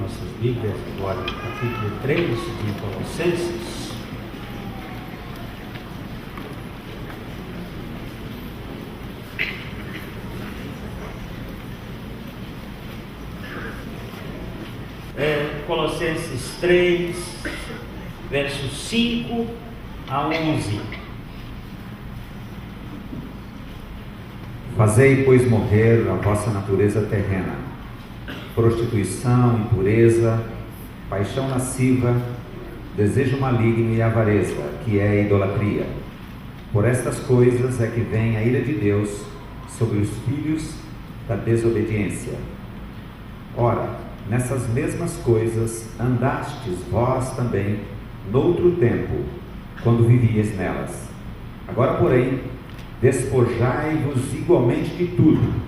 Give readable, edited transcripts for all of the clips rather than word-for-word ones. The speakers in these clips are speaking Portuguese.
nossas Bíblias agora no capítulo 3 de Colossenses. Colossenses 3, versos 5 a 11. Fazei, pois, morrer a vossa natureza terrena, prostituição, impureza, paixão lasciva, desejo maligno e avareza, que é a idolatria. Por estas coisas é que vem a ira de Deus sobre os filhos da desobediência. Ora, nessas mesmas coisas andastes vós também noutro tempo, quando vivíeis nelas. Agora, porém, despojai-vos igualmente de tudo: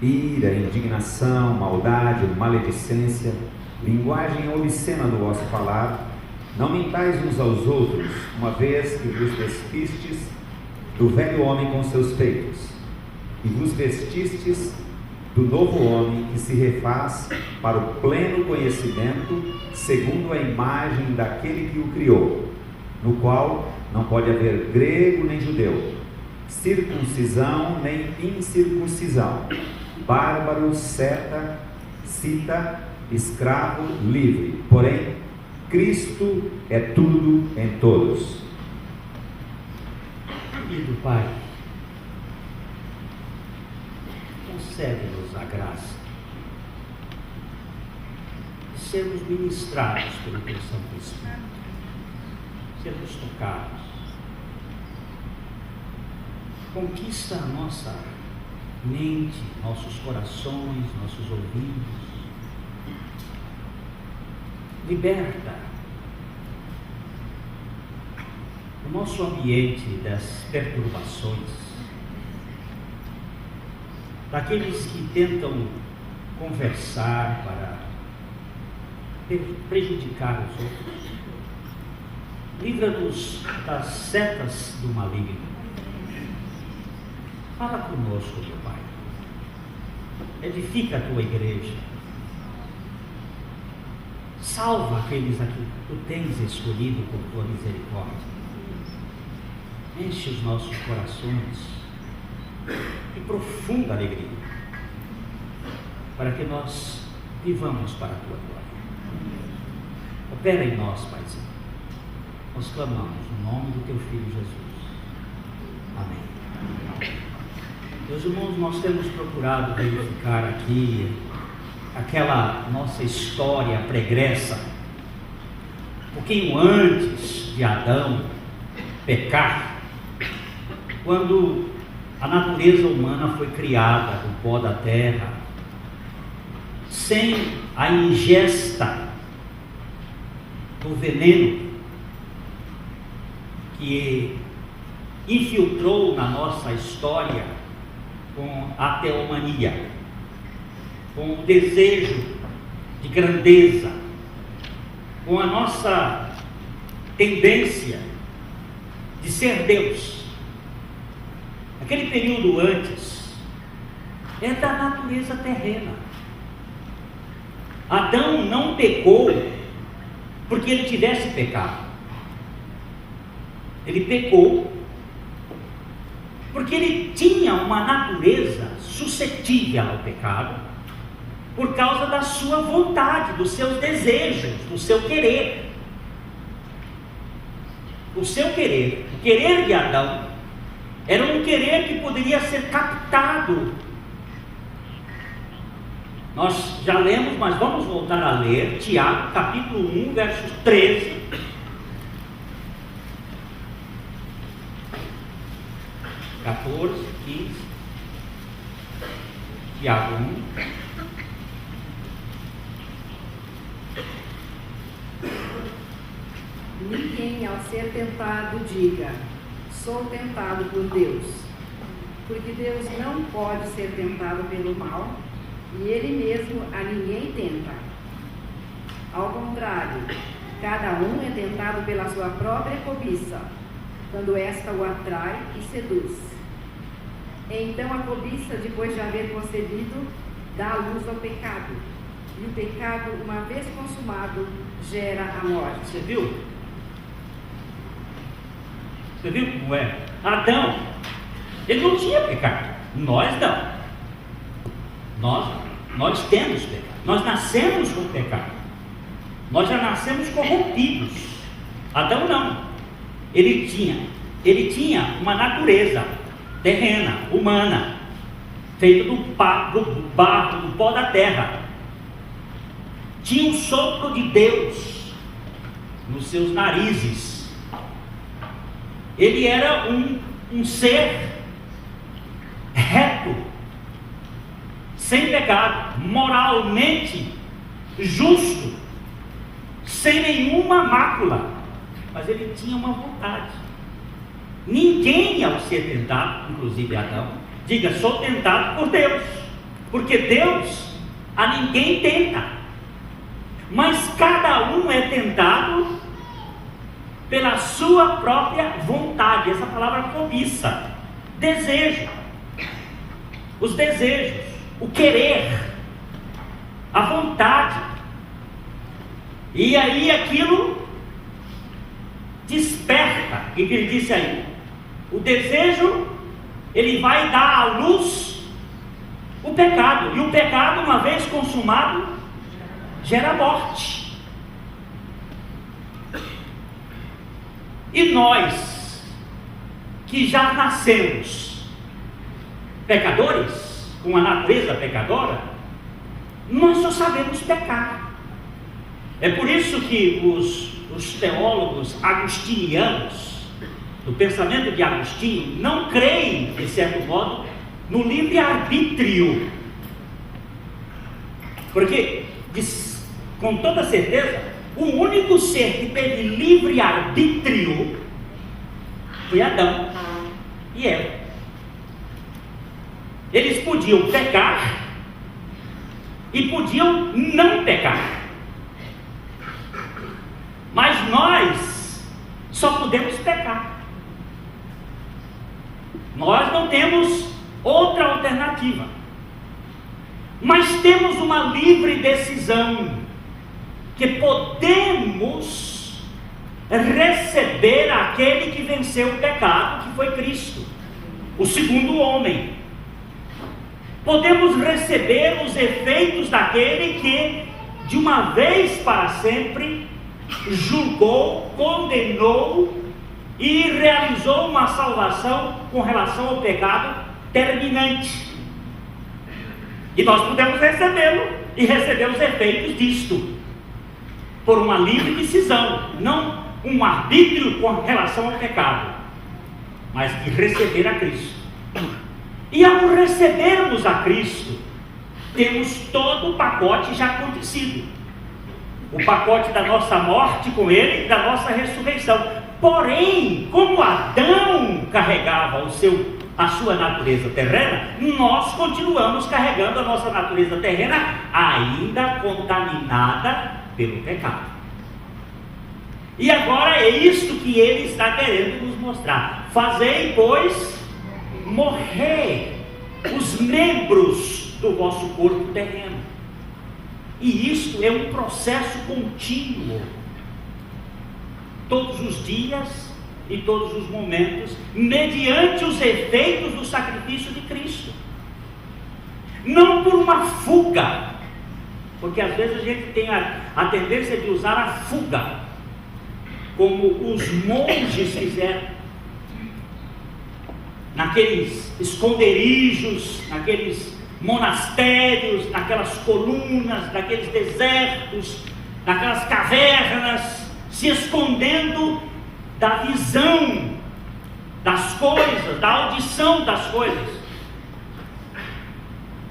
ira, indignação, maldade, maledicência, linguagem obscena do vosso falar. Não mentais uns aos outros, uma vez que vos despistes do velho homem com seus feitos, e vos vestistes do novo homem, que se refaz para o pleno conhecimento, segundo a imagem daquele que o criou, no qual não pode haver grego nem judeu, circuncisão nem incircuncisão, bárbaro, ceta, escravo, livre. Porém, Cristo é tudo em todos. Querido Pai, concede-nos a graça de sermos ministrados pelo Teu Santo Espírito, sermos tocados. Conquista a nossa mente, nossos corações, nossos ouvidos. Liberta o nosso ambiente das perturbações, daqueles que tentam conversar para prejudicar os outros. Livra-nos das setas do maligno. Fala conosco, meu Pai. Edifica a Tua igreja. Salva aqueles a que Tu tens escolhido por Tua misericórdia. Enche os nossos corações de profunda alegria, para que nós vivamos para a Tua glória. Opera em nós, Paizinho. Nós clamamos no nome do Teu Filho Jesus. Amém. Meus irmãos, nós temos procurado verificar aqui aquela nossa história pregressa, um pouquinho antes de Adão pecar, quando a natureza humana foi criada do pó da terra, sem a ingesta do veneno que infiltrou na nossa história com a teomania, com o desejo de grandeza, com a nossa tendência de ser Deus. Aquele período antes é da natureza terrena. Adão não pecou porque ele tivesse pecado. Ele pecou porque ele tinha uma natureza suscetível ao pecado, por causa da sua vontade, dos seus desejos, do seu querer. O seu querer, o querer de Adão, era um querer que poderia ser captado. Nós já lemos, mas vamos voltar a ler Tiago, capítulo 1, versos 13. Tiago 1. Ninguém, ao ser tentado, diga: sou tentado por Deus, porque Deus não pode ser tentado pelo mal, e Ele mesmo a ninguém tenta. Ao contrário, cada um é tentado pela sua própria cobiça, quando esta o atrai e seduz. Então a cobiça, depois de haver concebido, dá luz ao pecado, E o pecado, uma vez consumado, gera a morte. Você viu? Você viu como é? Adão, ele não tinha pecado. Nós não. Nós temos pecado. Nós nascemos com pecado. Nós já nascemos corrompidos. Adão não. Ele tinha uma natureza terrena, humana, feita do barro, do pó da terra. Tinha um sopro de Deus nos seus narizes. Ele era um ser reto, sem pecado, moralmente justo, sem nenhuma mácula, mas ele tinha uma vontade. Ninguém, ao ser tentado, inclusive Adão, diga: sou tentado por Deus, porque Deus a ninguém tenta, mas cada um é tentado pela sua própria vontade. Essa palavra cobiça, desejo, os desejos, o querer, a vontade. E aí aquilo desperta. E que ele disse aí, o desejo, ele vai dar à luz o pecado. E o pecado, uma vez consumado, gera morte. E nós, que já nascemos pecadores, com a natureza pecadora, nós só sabemos pecar. É por isso que os teólogos agostinianos, do pensamento de Agostinho, não creem, de certo modo, no livre-arbítrio. Porque, com toda certeza, o único ser que teve livre-arbítrio foi Adão e Eva. Eles podiam pecar e podiam não pecar, mas nós só podemos pecar. Nós não temos outra alternativa, mas temos uma livre decisão, que podemos receber aquele que venceu o pecado, que foi Cristo, o segundo homem. Podemos receber os efeitos daquele que, de uma vez para sempre, julgou, condenou e realizou uma salvação com relação ao pecado terminante. E nós podemos recebê-lo e receber os efeitos disto, por uma livre decisão, não um arbítrio com relação ao pecado, mas de receber a Cristo. E ao recebermos a Cristo, temos todo o pacote já acontecido, o pacote da nossa morte com Ele e da nossa ressurreição. Porém, como Adão carregava a sua natureza terrena, nós continuamos carregando a nossa natureza terrena, ainda contaminada pelo pecado. E agora é isto que ele está querendo nos mostrar: fazei, pois, morrer os membros do vosso corpo terreno. E isto é um processo contínuo, todos os dias e todos os momentos, mediante os efeitos do sacrifício de Cristo, não por uma fuga, porque às vezes a gente tem a tendência de usar a fuga, como os monges fizeram, naqueles esconderijos, naqueles monastérios, naquelas colunas, naqueles desertos, naquelas cavernas, se escondendo da visão das coisas, da audição das coisas.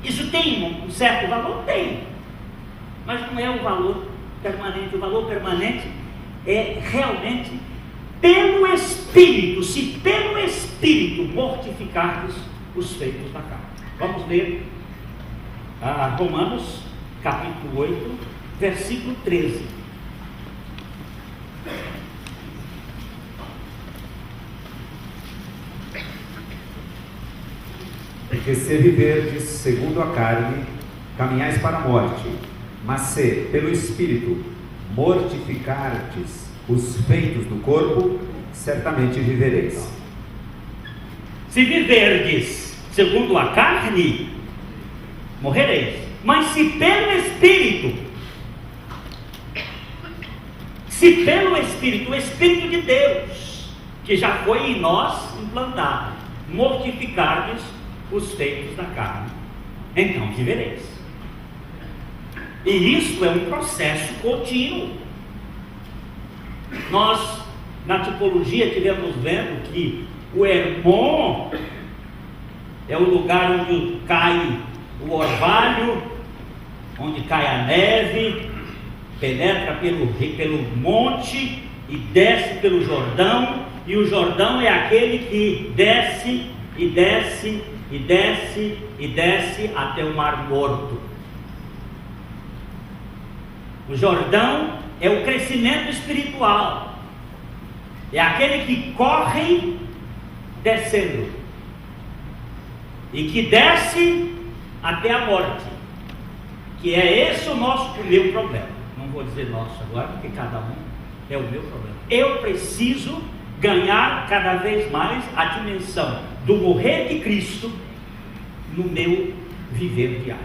Isso tem um certo valor? Tem, mas não é o valor permanente. O valor permanente é realmente pelo Espírito, se pelo Espírito mortificardes os feitos da carne. Vamos ler Romanos capítulo 8, versículo 13. Porque se viverdes segundo a carne, caminhais para a morte, Mas se, pelo Espírito, mortificardes os feitos do corpo, certamente vivereis. Se viverdes segundo a carne, morrereis. Mas se pelo Espírito, o Espírito de Deus, que já foi em nós implantado, mortificardes os feitos da carne, então vivereis. E isso é um processo contínuo. Nós, na tipologia, tivemos vendo que o Hermon é o lugar onde cai o orvalho, onde cai a neve, penetra pelo monte e desce pelo Jordão, e o Jordão é aquele que desce e desce e desce e desce até o Mar Morto. O Jordão é o crescimento espiritual, é aquele que corre descendo e que desce até a morte, que é esse o meu problema. Não vou dizer nosso agora, porque cada um é o meu problema. Eu preciso ganhar cada vez mais a dimensão do morrer de Cristo no meu viver diário.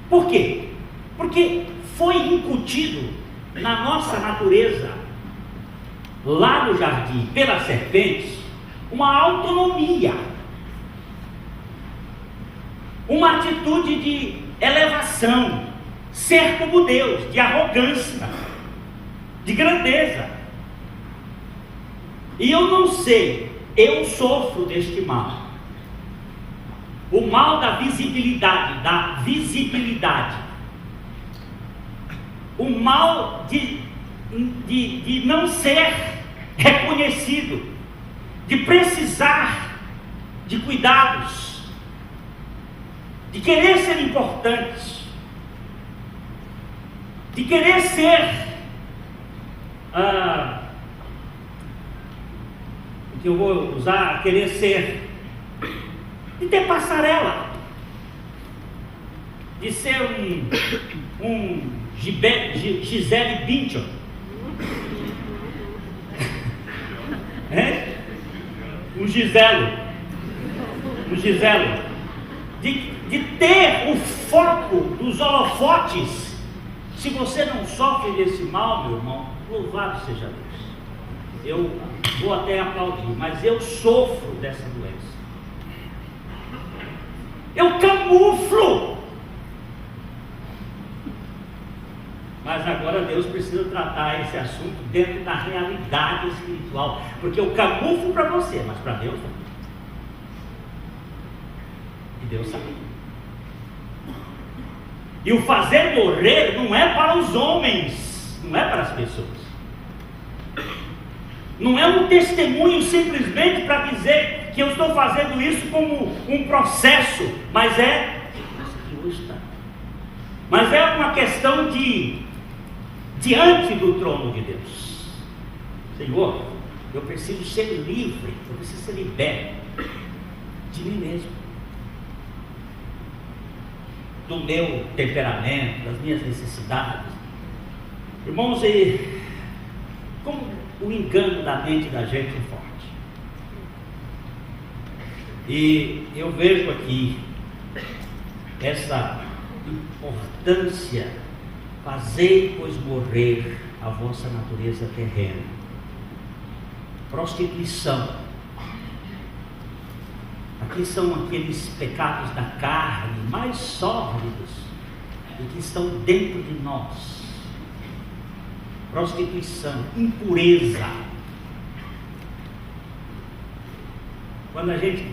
Por quê? Porque foi incutido na nossa natureza, lá no jardim, pelas serpentes, uma autonomia, uma atitude de elevação, ser como Deus, de arrogância, de grandeza. E eu não sei, eu sofro deste mal, o mal da visibilidade, o mal de não ser reconhecido, de precisar de cuidados, de querer ser importante, de querer ser o que eu vou usar, querer ser, de ter passarela, de ser um Gisele Bündchen, um Giselo, de ter o foco dos holofotes. Se você não sofre desse mal, meu irmão, louvado seja Deus. Eu vou até aplaudir, mas eu sofro dessa doença. Eu camuflo. Mas agora Deus precisa tratar esse assunto dentro da realidade espiritual, porque eu camuflo para você, mas para Deus não. E Deus sabe. E o fazer morrer não é para os homens, não é para as pessoas. Não é um testemunho simplesmente para dizer que eu estou fazendo isso como um processo, mas é uma questão de diante do trono de Deus. Senhor, eu preciso ser livre, eu preciso ser liberto de mim mesmo, do meu temperamento, das minhas necessidades. Irmãos, como o engano da mente da gente é forte. E eu vejo aqui essa importância: fazei, pois, morrer a vossa natureza terrena. Prostituição. Aqui são aqueles pecados da carne mais sórdidos e que estão dentro de nós. Prostituição, impureza. Quando a gente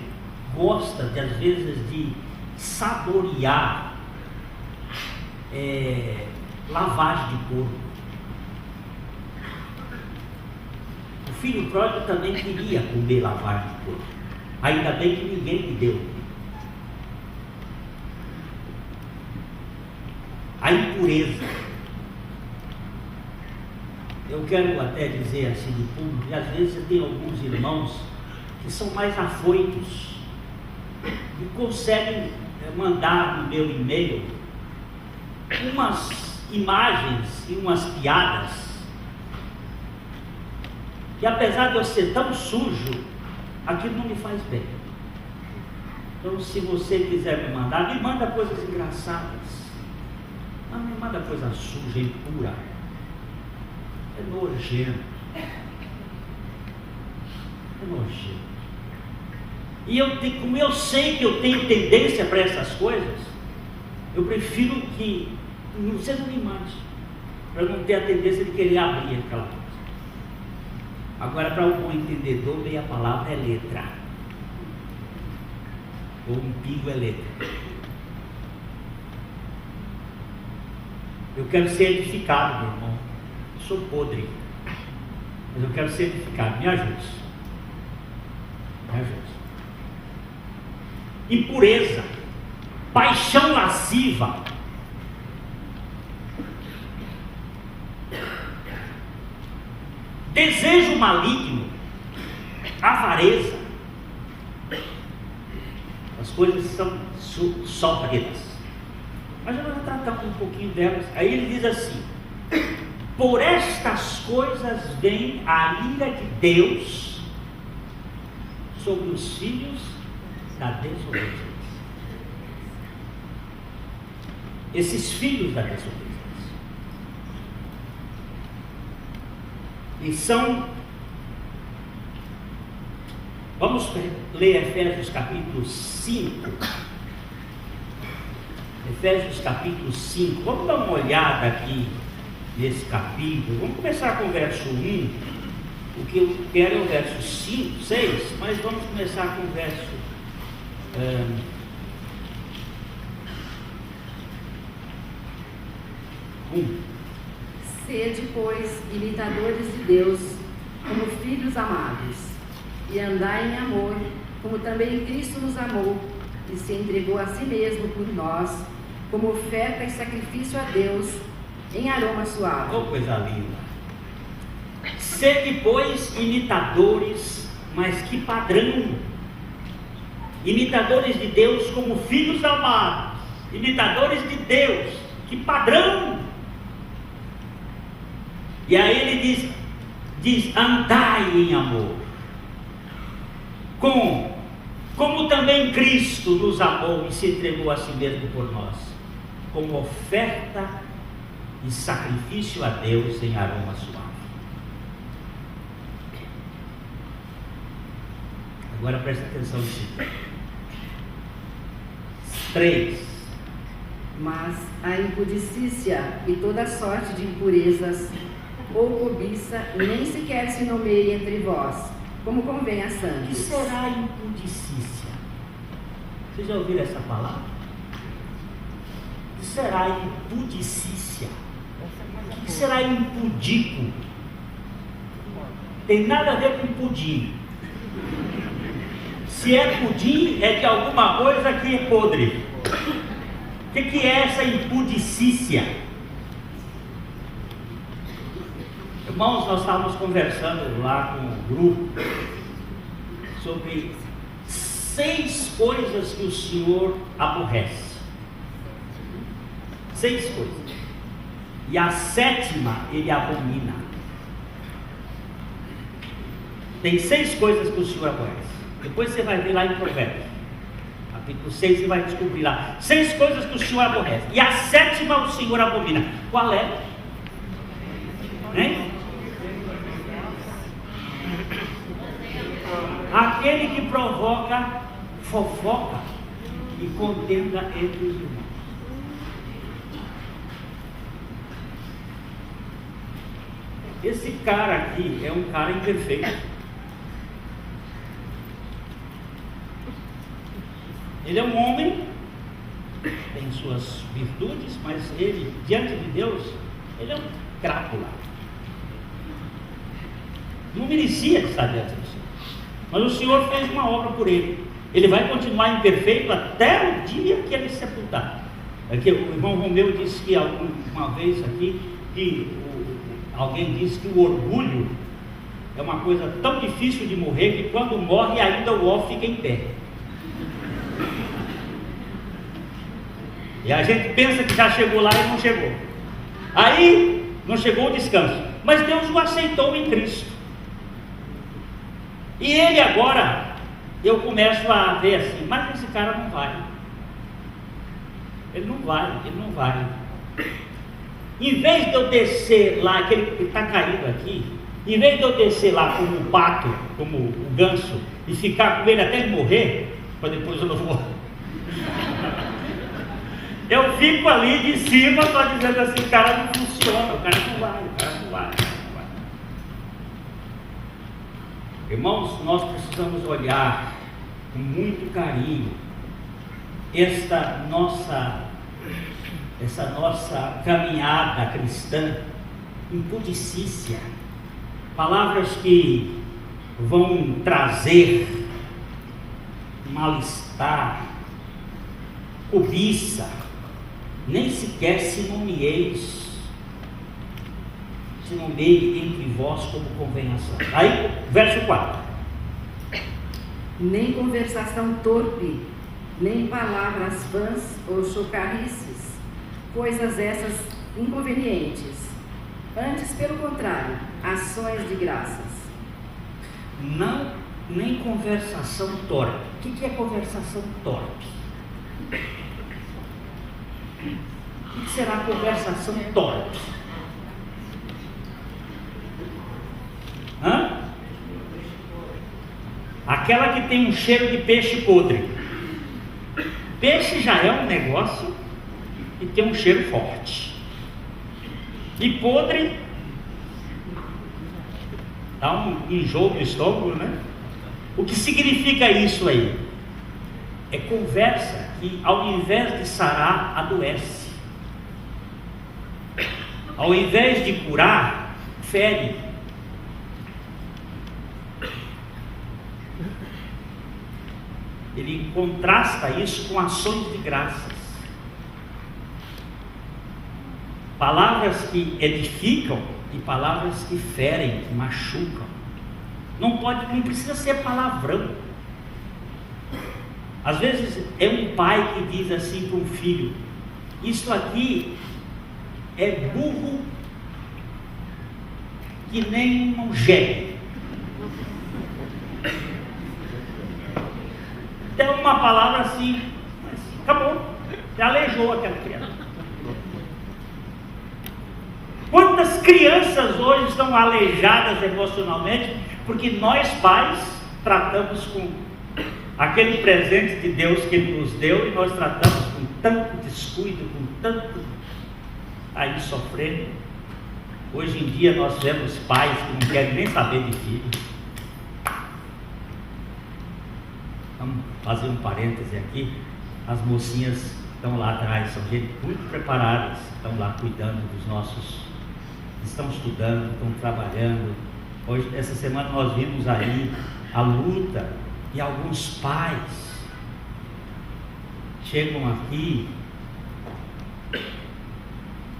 gosta, às vezes, de saborear lavagem de corpo. O filho pródigo também queria comer lavagem de corpo. Ainda bem que ninguém lhe deu. A impureza. Eu quero até dizer assim de público, que às vezes tem alguns irmãos que são mais afoitos e conseguem mandar no meu e-mail umas imagens e umas piadas que, apesar de eu ser tão sujo, aquilo não me faz bem. Então, se você quiser me mandar, me manda coisas engraçadas. Não me manda coisa suja e impura. É nojento. É nojento. E como eu sei que eu tenho tendência para essas coisas, eu prefiro que você não me mande, para não ter a tendência de querer abrir aquela coisa. Agora, para o bom entendedor, meia palavra é letra, ou um pingo é letra. Eu quero ser edificado, meu irmão. Eu sou podre, mas eu quero ser edificado. Me ajude. Me ajude. Impureza, paixão lasciva, desejo maligno, avareza. As coisas são só pretas, mas nós já tratamos um pouquinho delas. Aí ele diz assim: por estas coisas vem a ira de Deus sobre os filhos da desobediência. Esses filhos da desobediência. E são, vamos ler Efésios capítulo 5. Efésios capítulo 5. Vamos dar uma olhada aqui nesse capítulo. Vamos começar com o verso 1. O que eu quero é o verso 5, 6, mas vamos começar com o verso 1. Sede, pois, imitadores de Deus, como filhos amados, e andai em amor, como também Cristo nos amou, e se entregou a si mesmo por nós, como oferta e sacrifício a Deus, em aroma suave. Oh, coisa linda! Sede, pois, imitadores, mas que padrão! Imitadores de Deus como filhos amados, imitadores de Deus, que padrão! E aí ele diz andai em amor, como também Cristo nos amou e se entregou a si mesmo por nós, como oferta e sacrifício a Deus em aroma suave. Agora presta atenção nisso. 3. Mas a impudicícia e toda sorte de impurezas ou cobiça nem sequer se nomeia entre vós, como convém a O que santos. será impudicícia? Vocês já ouviram essa palavra? O que será impudicícia? O que será impudico? Tem nada a ver com pudim. Se é pudim, é de alguma coisa que é podre. O que é essa impudicícia? Irmãos, nós estávamos conversando lá com o grupo sobre 6 coisas que o Senhor aborrece. 6 coisas. E a 7ª ele abomina. Tem 6 coisas que o Senhor aborrece. Depois você vai ver lá em Provérbios, capítulo 6, e vai descobrir lá 6 coisas que o Senhor aborrece. E a 7ª o Senhor abomina. Qual é? Hein? Aquele que provoca fofoca e contenda entre os irmãos. Esse cara aqui é um cara imperfeito. Ele é um homem, tem suas virtudes, mas ele, diante de Deus, ele é um crápula. Não merecia estar diante do Senhor. Mas o Senhor fez uma obra por ele. Ele vai continuar imperfeito até o dia que ele se sepultar. Aqui, o irmão Romeu disse que uma vez aqui, que alguém disse que o orgulho é uma coisa tão difícil de morrer que quando morre ainda o ó fica em pé. E a gente pensa que já chegou lá e não chegou. Aí não chegou o descanso. Mas Deus o aceitou em Cristo. E ele agora, eu começo a ver assim, mas esse cara não vai. Ele não vai. Em vez de eu descer lá, aquele que está caído aqui, em vez de eu descer lá como o pato, como o ganso, e ficar com ele até ele morrer, para depois eu não vou. Eu fico ali de cima, só dizendo assim, o cara não funciona, o cara não vai. Irmãos, nós precisamos olhar com muito carinho essa nossa caminhada cristã impudicícia, palavras que vão trazer mal-estar, cobiça, nem sequer se nomeie entre vós como convenhação. Aí, verso 4. Nem conversação torpe, nem palavras vãs ou chocarrices, coisas essas inconvenientes. Antes, pelo contrário, ações de graças. Não, nem conversação torpe. O que é conversação torpe? O que será conversação torpe? Aquela que tem um cheiro de peixe podre. Peixe já é um negócio e tem um cheiro forte. E podre dá um enjoo no estômago, né? O que significa isso aí? É conversa que ao invés de sarar, adoece. Ao invés de curar, fere. Ele contrasta isso com ações de graças. Palavras que edificam e palavras que ferem, que machucam. Não precisa ser palavrão. Às vezes é um pai que diz assim para um filho: isso aqui é burro que nem um jegue. Tem uma palavra assim, mas acabou, já aleijou aquela criança. Quantas crianças hoje estão aleijadas emocionalmente porque nós pais tratamos com aquele presente de Deus que Ele nos deu e nós tratamos com tanto descuido, com tanto aí sofrendo. Hoje em dia nós vemos pais que não querem nem saber de filho. Vamos fazer um parêntese aqui. As mocinhas estão lá atrás, são gente muito preparadas, estão lá cuidando dos nossos, estão estudando, estão trabalhando. Hoje, essa semana nós vimos aí a luta e alguns pais chegam aqui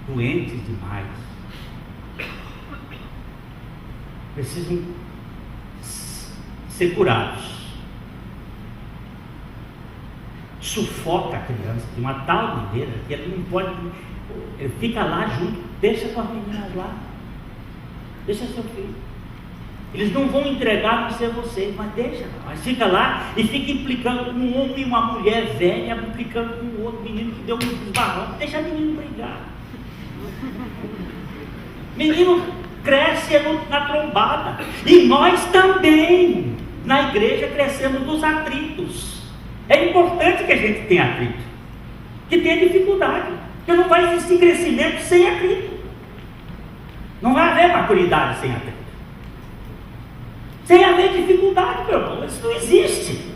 doentes demais, precisam ser curados. Sufoca a criança de uma tal maneira que ele não pode, ele fica lá junto, deixa com as meninas lá, deixa seu filho. Eles não vão entregar, não ser você, mas deixa, mas fica lá e fica implicando com um homem e uma mulher velha, implicando com o outro menino que deu um esbarrão. Deixa o menino brigar. Menino cresce na trombada. E nós também, na igreja, crescemos nos atritos. É importante que a gente tenha atrito, que tenha dificuldade, porque não vai existir crescimento sem atrito. Não vai haver maturidade sem atrito. Sem haver dificuldade, meu irmão, isso não existe.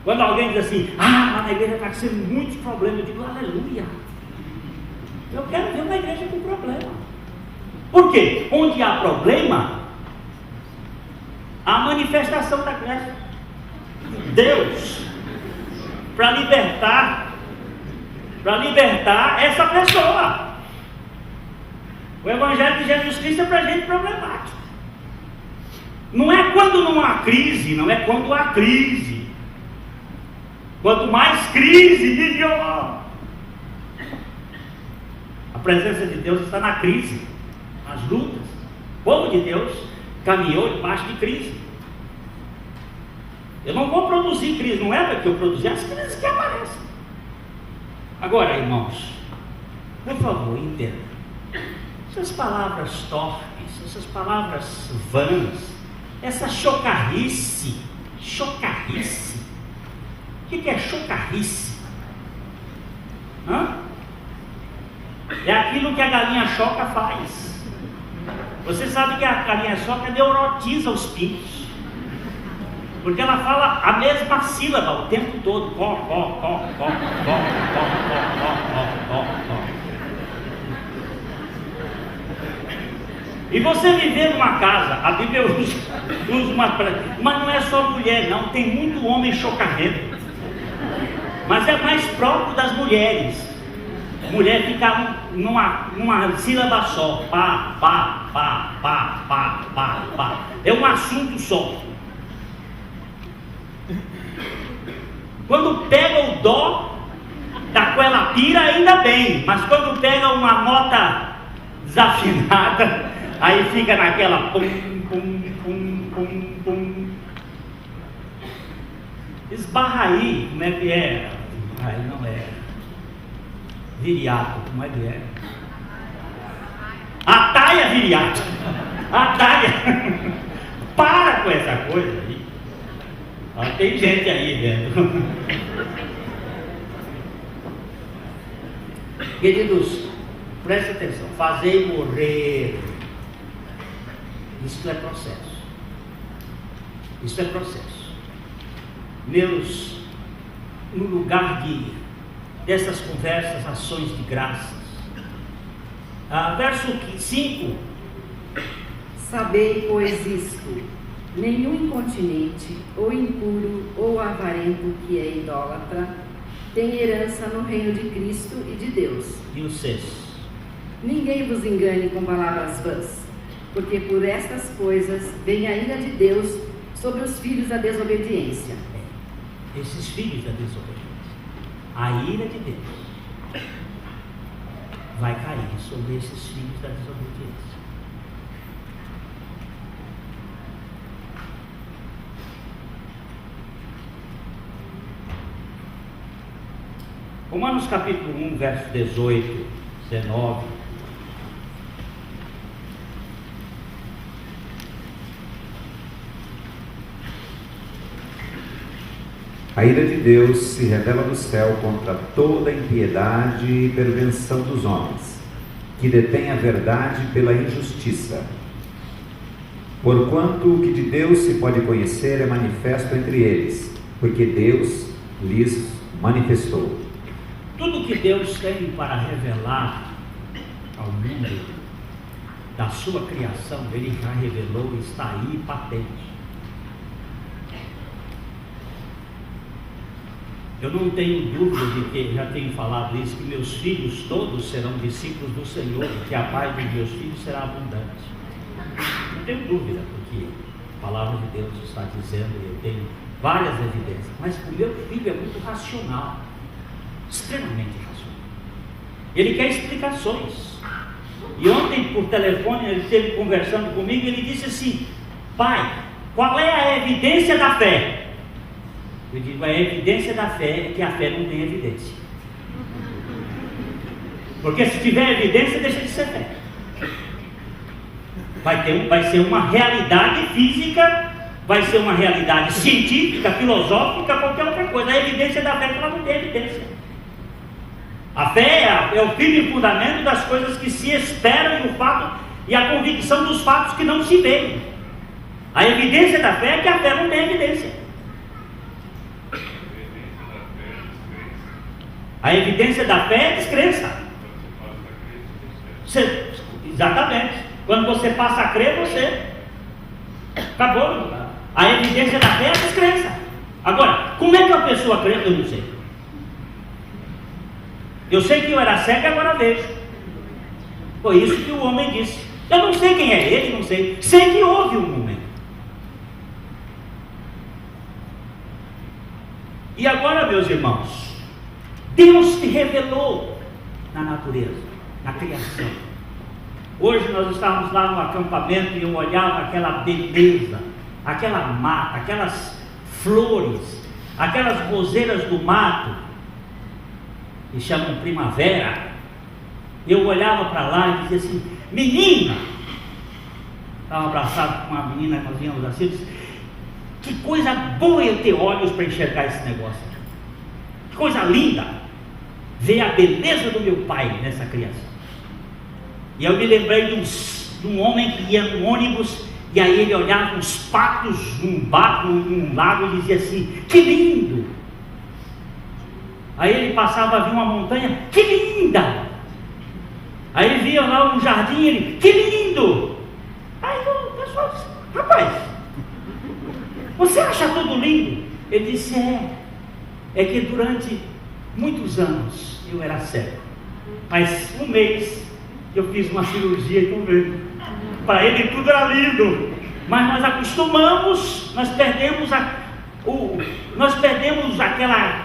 Quando alguém diz assim, mas na igreja está sendo muitos problemas, eu digo, aleluia. Eu quero ver uma igreja com problema. Por quê? Onde há problema, há manifestação da graça. Deus, para libertar essa pessoa. O Evangelho de Jesus Cristo é para gente problemático. Não é quando não há crise, não é quando há crise. Quanto mais crise, melhor. A presença de Deus está na crise, nas lutas. O povo de Deus caminhou debaixo de crise. Eu não vou produzir crise, não é para que eu produzir as crises que aparecem. Agora, irmãos, por favor, entenda. Essas palavras torpes, essas palavras vãs, essa chocarrice. O que é chocarrice? É aquilo que a galinha choca faz. Você sabe que a galinha choca neurotiza os pintos, porque ela fala a mesma sílaba o tempo todo. E você viver numa casa, a Bíblia usa mas não é só mulher não, tem muito homem chocarrento, mas é mais próprio das mulheres. Mulher fica numa sílaba só, pá, é um assunto só. Quando pega o dó da ela pira, ainda bem, mas quando pega uma nota desafinada, aí fica naquela pum. Esbarra aí, como é que é? Aí não é. Viriato, como é que é? Ataia viriato. Ataia. Para com essa coisa aí. Tem gente aí dentro. Queridos, preste atenção. Fazei morrer. Isso é processo. Isso é processo. No lugar dessas conversas, ações de graças. Verso 5. Sabei, pois, isto: nenhum incontinente, ou impuro, ou avarento que é idólatra, tem herança no reino de Cristo e de Deus. E o 6. Ninguém vos engane com palavras vãs, porque por estas coisas vem a ira de Deus sobre os filhos da desobediência. Esses filhos da desobediência, a ira de Deus vai cair sobre esses filhos da desobediência. Romanos capítulo 1, verso 18, 19. A ira de Deus se revela do céu contra toda impiedade e perversão dos homens, que detêm a verdade pela injustiça. Porquanto o que de Deus se pode conhecer é manifesto entre eles, porque Deus lhes manifestou. Tudo que Deus tem para revelar ao mundo da sua criação, Ele já revelou e está aí patente. Eu não tenho dúvida de que, já tenho falado isso, que meus filhos todos serão discípulos do Senhor, e que a paz dos meus filhos será abundante. Não tenho dúvida, porque a palavra de Deus está dizendo, e eu tenho várias evidências, mas o meu filho é muito racional, extremamente racional. Ele quer explicações. E ontem, por telefone, ele esteve conversando comigo e ele disse assim: pai, qual é a evidência da fé? Eu digo, a evidência da fé é que a fé não tem evidência. Porque se tiver evidência, deixa de ser fé. Vai ser uma realidade física, vai ser uma realidade científica, filosófica, qualquer outra coisa. A evidência da fé é que ela não tem evidência. A fé é o firme fundamento das coisas que se esperam e a convicção dos fatos que não se veem. A evidência da fé é que a fé não tem evidência. A evidência da fé é descrença. Exatamente. Quando você passa a crer, você acabou. A evidência da fé é a descrença. Agora, como é que a pessoa crê? Eu não sei. Eu sei que eu era cego e agora vejo. Foi isso que o homem disse. Eu não sei quem é ele, não sei. Sei que houve um momento. E agora, meus irmãos, Deus te revelou na natureza, na criação. Hoje nós estávamos lá no acampamento e eu olhava aquela beleza, aquela mata, aquelas flores, aquelas roseiras do mato, que chamam primavera. Eu olhava para lá e dizia assim: menina, estava abraçado com uma menina, nós víamos assim, eu disse: que coisa boa eu ter olhos para enxergar esse negócio, que coisa linda, ver a beleza do meu pai nessa criação. E eu me lembrei de um homem que ia num ônibus, e aí ele olhava uns patos num lago e dizia assim: que lindo! Aí ele passava, via uma montanha, que linda! Aí ele via lá um jardim, ele: que lindo! Aí o pessoal disse: rapaz, você acha tudo lindo? Ele disse: é que durante muitos anos eu era cego, mas um mês eu fiz uma cirurgia e estou vendo. Para ele tudo era lindo, mas nós acostumamos, nós perdemos aquela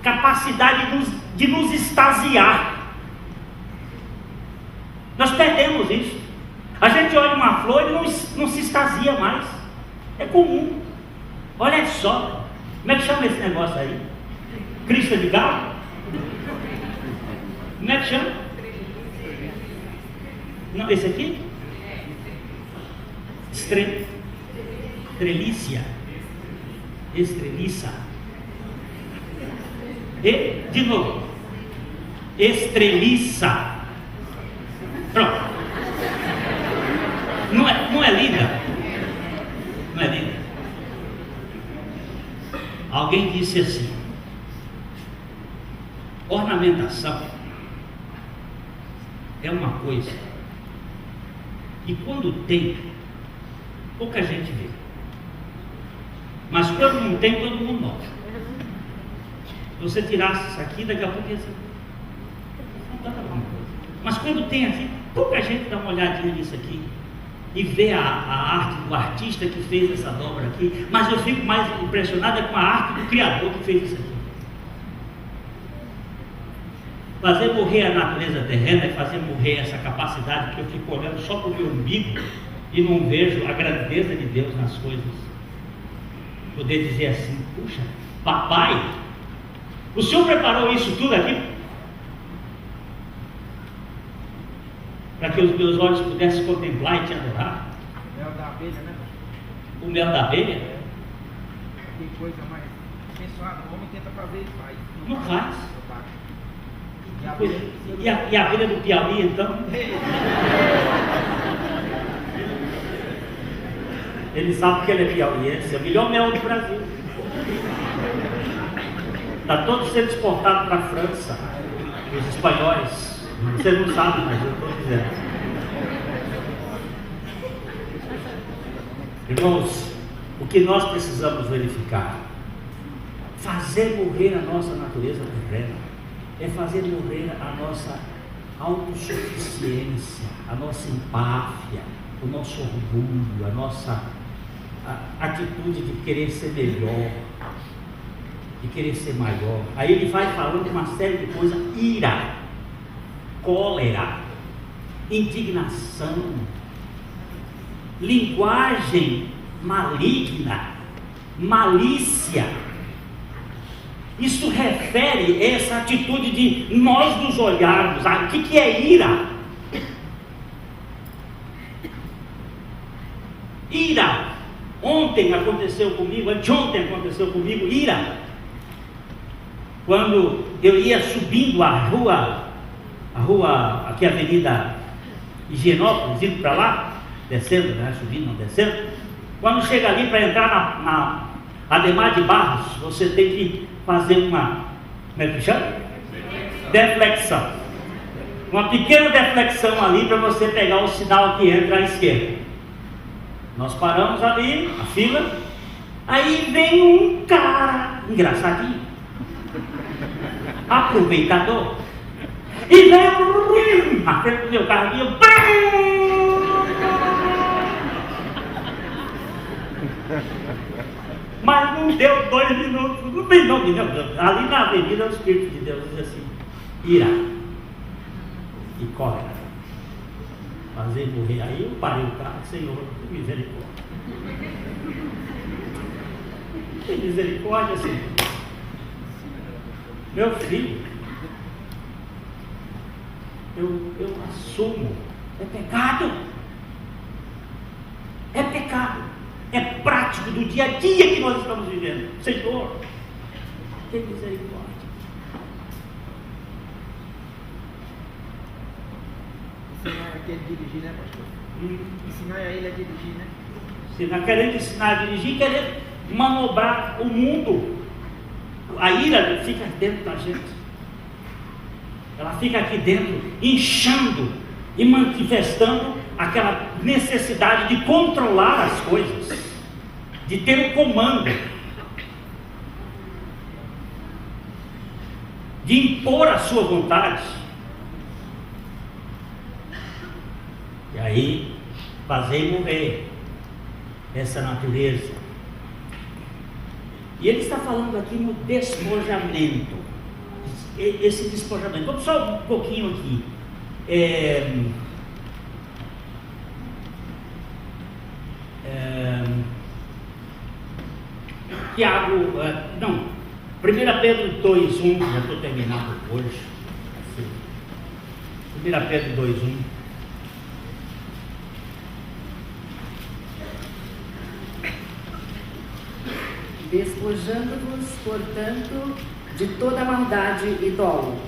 capacidade de nos extasiar. Nós perdemos isso. A gente olha uma flor e não se extasia mais. É comum. Olha só, como é que chama esse negócio aí? Crista de galo? Como é que chama? Não, esse aqui? Estrelícia. Estreliça. E, de novo. Estreliça. Pronto. Não é linda? Não é linda? Alguém disse assim: ornamentação é uma coisa que quando tem, pouca gente vê, mas quando não tem, todo mundo nota. Se você tirasse isso aqui, daqui a pouco ia ser, não dá pra alguma coisa. Mas quando tem assim, pouca gente dá uma olhadinha nisso aqui e vê a arte do artista que fez essa dobra aqui. Mas eu fico mais impressionado com a arte do Criador que fez isso aqui. Fazer morrer a natureza terrena é fazer morrer essa capacidade que eu fico olhando só para o meu umbigo e não vejo a grandeza de Deus nas coisas. Poder dizer assim: puxa, papai, o Senhor preparou isso tudo aqui para que os meus olhos pudessem contemplar e te adorar. O mel da abelha, né? O mel da abelha? Tem coisa mais abençoada. O homem tenta fazer e faz. Não faz. E a abelha do Piauí, então? Ele sabe que ele é piauiense, é o melhor mel do Brasil. Está todo sendo exportado para a França, os espanhóis. Você não sabe, mas eu estou dizendo. Irmãos, o que nós precisamos verificar, fazer morrer a nossa natureza terrena, é fazer morrer a nossa autossuficiência, a nossa empáfia, o nosso orgulho, a nossa atitude de querer ser melhor, de querer ser maior. Aí ele vai falando uma série de coisas: ira, cólera, indignação, linguagem maligna, malícia. Isso refere a essa atitude de nós nos olharmos. O que é ira? Ira. Ontem aconteceu comigo, anteontem aconteceu comigo, ira. Quando eu ia subindo a rua, aqui a Avenida Higienópolis, indo para lá, descendo, né? Subindo, não descendo. Quando chega ali para entrar na Ademar de Barros, você tem que fazer uma, como é que chama? Deflexão. Uma pequena deflexão ali para você pegar o sinal que entra à esquerda. Nós paramos ali, a fila, aí vem um cara engraçadinho, aproveitador, e vem na frente do meu carro e eu... Mas não deu 2 minutos, não me deu. Ali na avenida o Espírito de Deus diz assim: irá e corre. Fazer morrer. Aí eu parei o carro: Senhor, tem misericórdia. Tem misericórdia, Senhor. Meu filho, eu assumo. É pecado. É pecado. É prático do dia a dia que nós estamos vivendo. Senhor, tem misericórdia. Ensinar a ele a dirigir, né, pastor? Ensinar a ele a dirigir, né? Ensinar, querendo ensinar a dirigir, querendo manobrar o mundo. A ira fica dentro da gente. Ela fica aqui dentro, inchando e manifestando aquela necessidade de controlar as coisas, de ter o comando, de impor a sua vontade. E aí, fazer morrer essa natureza. E ele está falando aqui no despojamento. Esse despojamento. Vamos só um pouquinho aqui. Tiago, não, 1 Pedro 2:1, já estou terminando hoje. 1 Pedro 2:1. Despojando-vos, portanto, de toda maldade e dolo,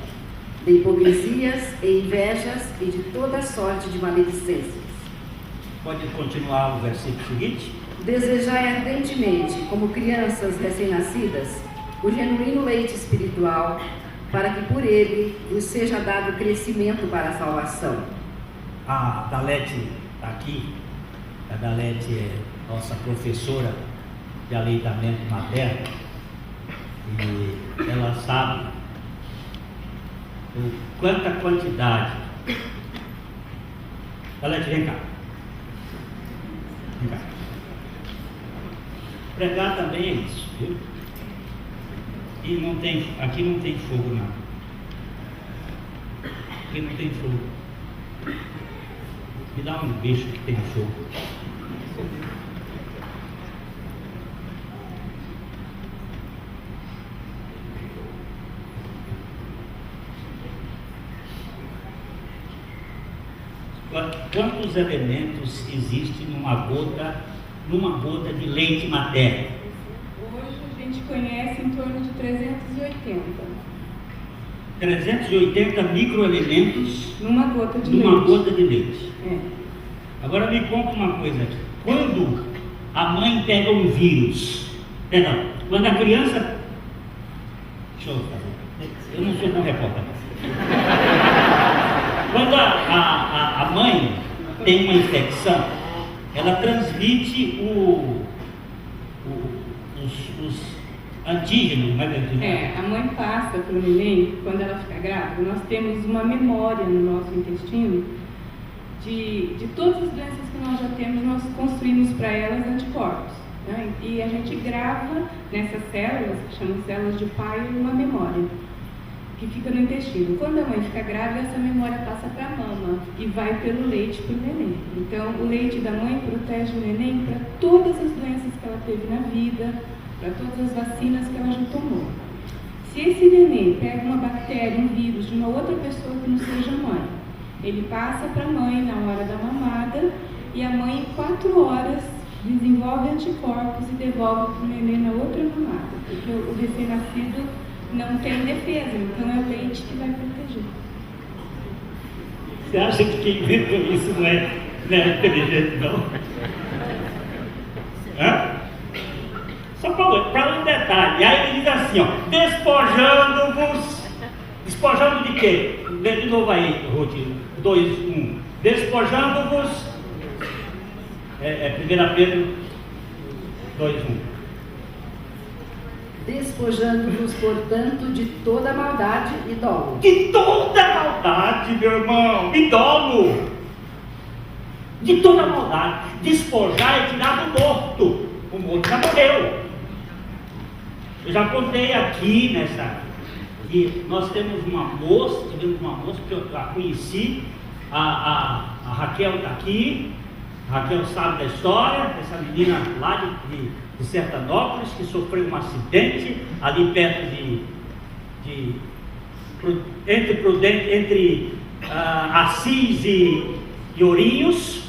de hipocrisias e invejas e de toda sorte de maledicências. Pode continuar o versículo seguinte? Desejai ardentemente, como crianças recém-nascidas, o genuíno leite espiritual, para que por ele vos seja dado crescimento para a salvação. A Dalete está aqui. A Dalete é nossa professora de aleitamento materno, e ela sabe quanta quantidade. Dalete, vem cá. Vem cá. Pregar também é isso, viu? E não tem, aqui não tem fogo, não. Aqui não tem fogo. Me dá um bicho que tem fogo. Quantos elementos existem numa gota de leite materno? Hoje a gente conhece em torno de 380. 380 microelementos Numa gota de numa leite. gota de leite. É. Agora me conta uma coisa aqui. Quando a mãe pega um vírus, perdão, quando a criança... Deixa eu fazer. Eu não sou bom repórter. Quando a mãe tem uma infecção, ela transmite os antígenos, A mãe passa para o neném, quando ela fica grávida, nós temos uma memória no nosso intestino de todas as doenças que nós já temos, nós construímos para elas anticorpos. Né? E a gente grava nessas células, que chamam células de Peyer, uma memória que fica no intestino. Quando a mãe fica grávida, essa memória passa para a mama e vai pelo leite para o neném. Então, o leite da mãe protege o neném para todas as doenças que ela teve na vida, para todas as vacinas que ela já tomou. Se esse neném pega uma bactéria, um vírus de uma outra pessoa que não seja mãe, ele passa para a mãe na hora da mamada e a mãe em 4 horas desenvolve anticorpos e devolve para o neném na outra mamada, porque o recém-nascido não tem defesa, então é o leite que vai proteger. Você acha que quem inventou isso não é inteligente, não? Hã? Só para um detalhe. E aí ele diz assim, ó, despojando-vos. Despojando de quê? Lê de novo aí, Ruth, 2:1. Despojando-vos. 1 Pedro 2:1. Despojando-vos, portanto, de toda maldade e dolo. De toda maldade, meu irmão, e dolo. De toda maldade. Despojar é tirar do morto. já morreu. Eu já contei aqui que nós tivemos uma moça, que eu a conheci, a Raquel está aqui, a Raquel sabe da história, essa menina lá de Sertanópolis, que sofreu um acidente ali perto entre Assis e Ourinhos,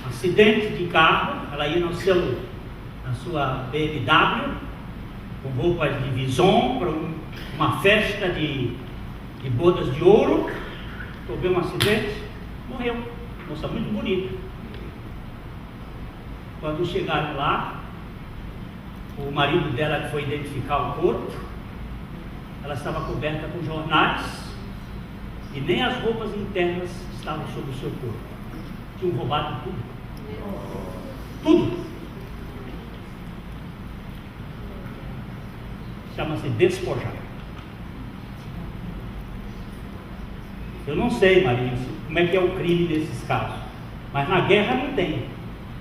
acidente de carro, ela ia na sua BMW, com roupas de vison, para uma festa de bodas de ouro, sofreu um acidente, morreu, moça muito bonita. Quando chegaram lá, o marido dela foi identificar o corpo, ela estava coberta com jornais, e nem as roupas internas estavam sobre o seu corpo. Tinham roubado tudo. Tudo. Chama-se despojar. Eu não sei, Marinho, como é que é o crime nesses casos, mas na guerra não tem.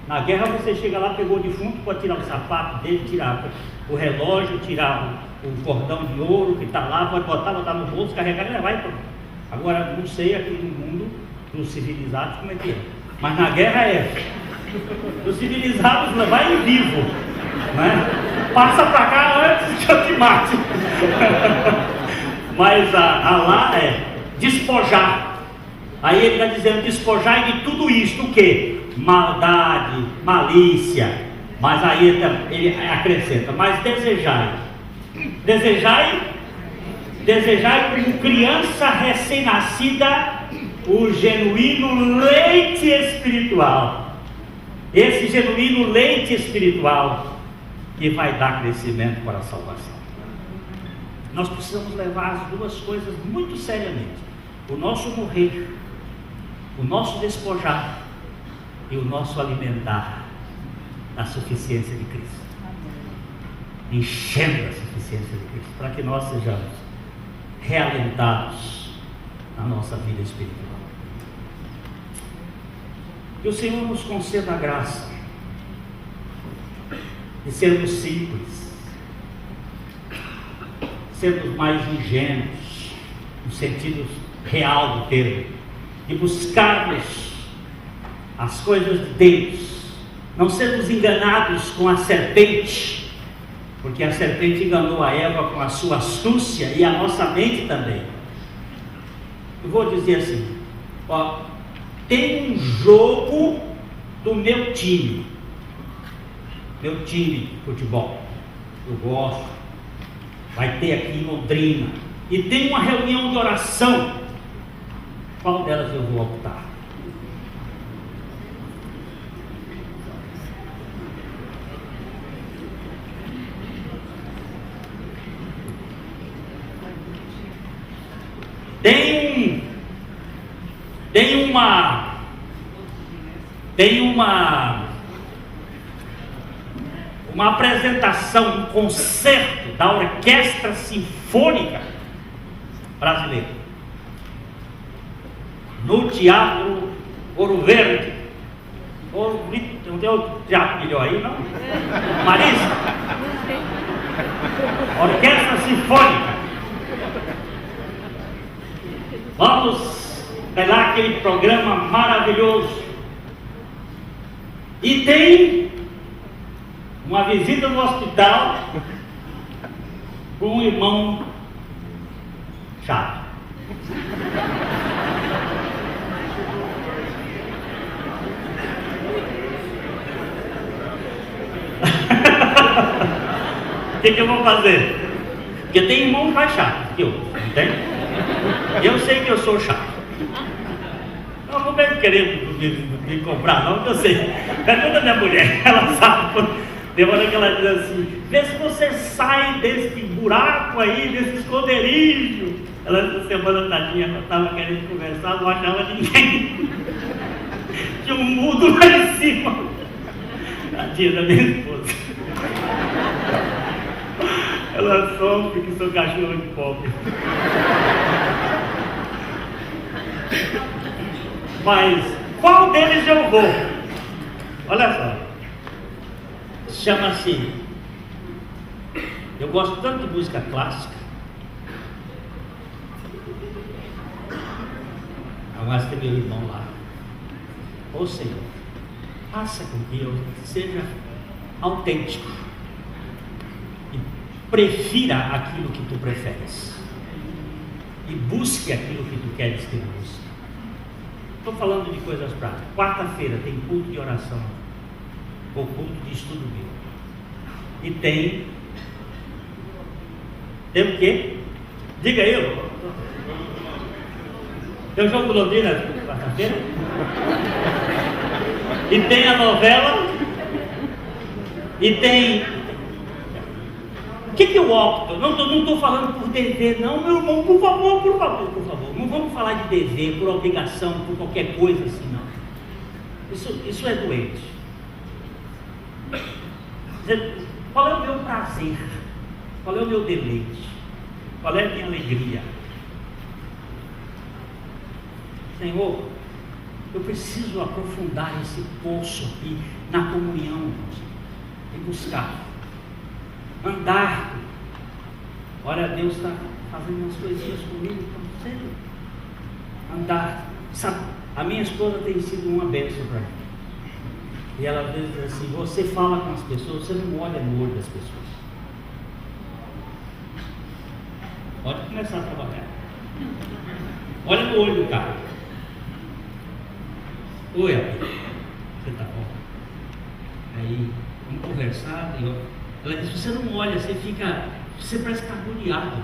Na guerra você chega lá, pegou o defunto, pode tirar o sapato dele, tirar o relógio, tirar o cordão de ouro que está lá, pode botar no bolso, carregar e levar e pronto. Agora, não sei aqui no mundo dos civilizados como é que é, mas na guerra é. Os civilizados levar em vivo, né? Passa para cá antes que eu te mate. Mas a lá é despojar. Aí ele está dizendo: despojai de tudo isto, o que? Maldade, malícia. Mas aí ele acrescenta: mas desejai como criança recém-nascida o genuíno leite espiritual. Esse genuíno leite espiritual que vai dar crescimento para a salvação. Nós precisamos levar as duas coisas muito seriamente: o nosso morrer, o nosso despojar e o nosso alimentar da suficiência de Cristo, enchendo a suficiência de Cristo, para que nós sejamos realentados na nossa vida espiritual. Que o Senhor nos conceda a graça de sermos simples, sermos mais ingênuos, no sentido real do termo, de buscarmos as coisas de Deus, não sermos enganados com a serpente, porque a serpente enganou a Eva com a sua astúcia e a nossa mente também. Eu vou dizer assim: tem um jogo do meu time de futebol, eu gosto, vai ter aqui em Londrina, e tem uma reunião de oração. Qual delas eu vou optar? Tem uma apresentação, um concerto da Orquestra Sinfônica Brasileira no Teatro Ouro Verde. Não tem outro teatro melhor aí, não? Marisa? Orquestra Sinfônica. Vamos pegar aquele programa maravilhoso. E tem uma visita no hospital com um irmão chato. O que eu vou fazer? Porque tem irmão mais chato que eu, não tem? Eu sei que eu sou chato. Não vou mesmo querer me comprar não, porque eu sei. Pergunta a minha mulher, ela sabe. Tem hora que ela diz assim: vê se você sai desse buraco aí, desse esconderijo. Ela, essa semana, tadinha, eu estava querendo conversar, não achava ninguém. Tinha um mudo lá em cima. Tadinha da minha esposa. Ela sofre que sou cachorro de pobre. Mas qual deles eu vou? Olha só. chama-se... Eu gosto tanto de música clássica. Mas tem meu irmão lá. Ô Senhor, faça com que eu seja autêntico e prefira aquilo que tu preferes e busque aquilo que tu queres que eu busque. Estou falando de coisas práticas. Quarta-feira tem culto de oração ou culto de estudo bíblico. E tem o quê? Diga aí. Tem o jogo do Londrina quarta-feira. E tem a novela. E tem... O que eu opto? Não estou falando por dever, não, meu irmão, por favor. Não vamos falar de dever, por obrigação, por qualquer coisa assim, não. Isso é doente. Qual é o meu prazer? Qual é o meu deleite? Qual é a minha alegria? Senhor, eu preciso aprofundar esse poço aqui na comunhão e buscar, andar. Olha, Deus está fazendo umas coisinhas comigo, tão cedo. Andar. Sabe, a minha esposa tem sido uma bênção para mim. E ela às vezes diz assim: você fala com as pessoas, você não olha no olho das pessoas. Pode começar a trabalhar. Olha no olho do cara. Oi, amigo, você tá bom? Aí, vamos conversar. Ela diz: você não olha, você parece que está agoniado.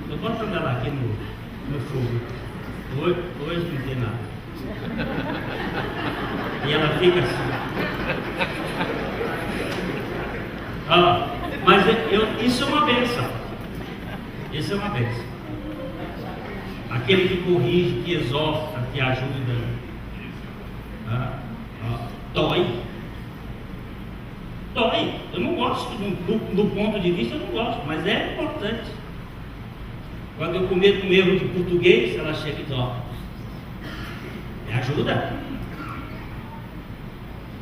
Eu boto andar lá aqui no fogo. Hoje não tem nada. E ela fica assim. Mas isso é uma bênção. Isso é uma bênção. Aquele que corrige, que exorta, que ajuda. Dói. Eu não gosto, do ponto de vista eu não gosto, mas é importante. Quando eu cometo um erro de português, ela chega e diz: me ajuda.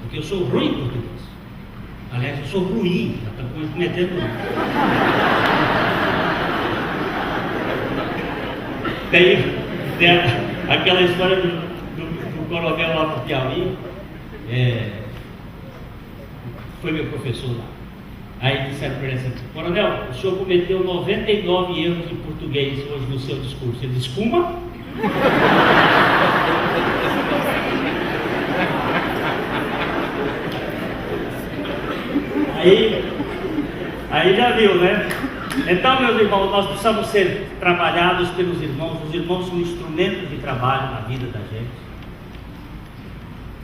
Porque eu sou ruim em português. Aliás, eu sou ruim, já estou cometendo tem aquela história do coronel lá do Piauí. Foi meu professor lá. Aí disseram para ele assim: coronel, o senhor cometeu 99 erros de português hoje no seu discurso. Ele disse: uma? Aí já viu, né? Então, meus irmãos, nós precisamos ser trabalhados pelos irmãos. Os irmãos são instrumentos de trabalho na vida da gente.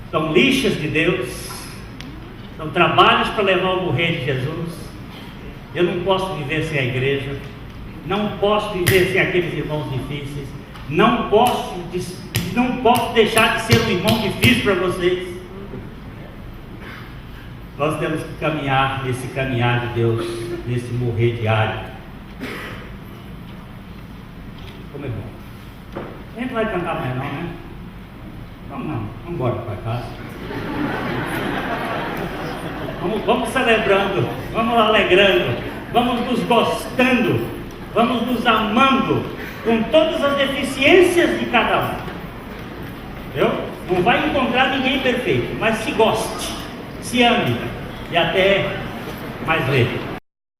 São lixas de Deus. São trabalhos para levar o morrer de Jesus. Eu não posso viver sem a igreja. Não posso viver sem aqueles irmãos difíceis. Não posso deixar de ser um irmão difícil para vocês. Nós temos que caminhar nesse caminhar de Deus, nesse morrer diário. Como é bom. A gente vai cantar mais não, né? Vamos embora para casa. Vamos celebrando, vamos alegrando, vamos nos gostando, vamos nos amando com todas as deficiências de cada um. Entendeu? Não vai encontrar ninguém perfeito, mas se goste, se ame e até mais breve.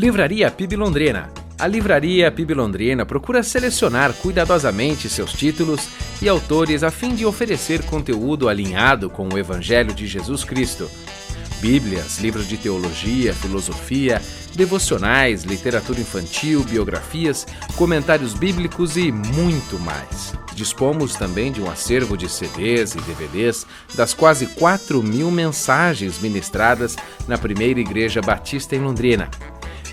Livraria PIB Londrina. A Livraria PIB Londrina procura selecionar cuidadosamente seus títulos e autores a fim de oferecer conteúdo alinhado com o Evangelho de Jesus Cristo. Bíblias, livros de teologia, filosofia, devocionais, literatura infantil, biografias, comentários bíblicos e muito mais. Dispomos também de um acervo de CDs e DVDs das quase 4.000 mensagens ministradas na Primeira Igreja Batista em Londrina.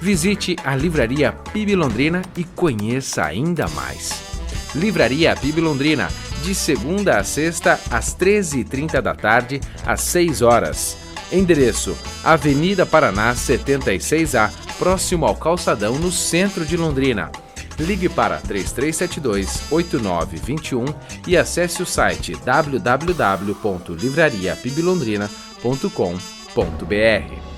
Visite a Livraria PIB Londrina e conheça ainda mais. Livraria PIB Londrina, de segunda a sexta, às 13h30 da tarde, às 6 horas. Endereço: Avenida Paraná 76A, próximo ao Calçadão, no centro de Londrina. Ligue para 3372-8921 e acesse o site www.livrariapiblondrina.com.br. www.ecc.br.